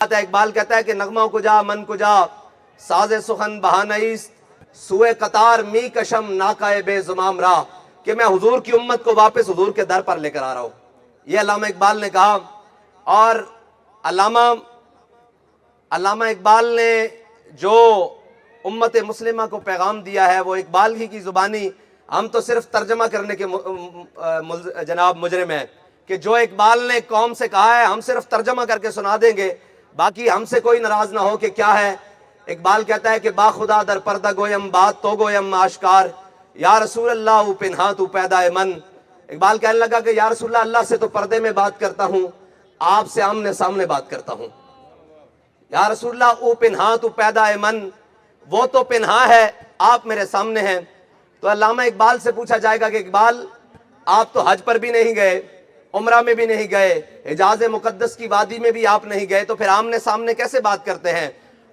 اقبال کہتا ہے کہ نغمہ کجا من کجا ساز سخن بہانئیست سوئے قطار می کشم ناکائے بے زمام را، کہ میں حضور کی امت کو واپس حضور کے در پر لے کر آ رہا ہوں. یہ علامہ اقبال نے کہا. اور علامہ اقبال نے جو امت مسلمہ کو پیغام دیا ہے وہ اقبال ہی کی زبانی، ہم تو صرف ترجمہ کرنے کے جناب مجرم ہیں کہ جو اقبال نے قوم سے کہا ہے ہم صرف ترجمہ کر کے سنا دیں گے، باقی ہم سے کوئی ناراض نہ ہو کہ کیا ہے. اقبال کہتا ہے کہ با خدا در پردہ گویم بات تو گویم آشکار، یا رسول اللہ او پنہاں تو پیدا من. اقبال کہنے لگا کہ یا رسول اللہ، اللہ سے تو پردے میں بات کرتا ہوں، آپ سے آمنے سامنے بات کرتا ہوں. یا رسول اللہ او پنہاں تو پیدا من، وہ تو پنہاں ہے، آپ میرے سامنے ہیں. تو علامہ اقبال سے پوچھا جائے گا کہ اقبال آپ تو حج پر بھی نہیں گئے، عمرہ میں بھی نہیں گئے، حجاز مقدس کی وادی میں بھی آپ نہیں گئے، تو پھر آمنے سامنے کیسے بات کرتے ہیں؟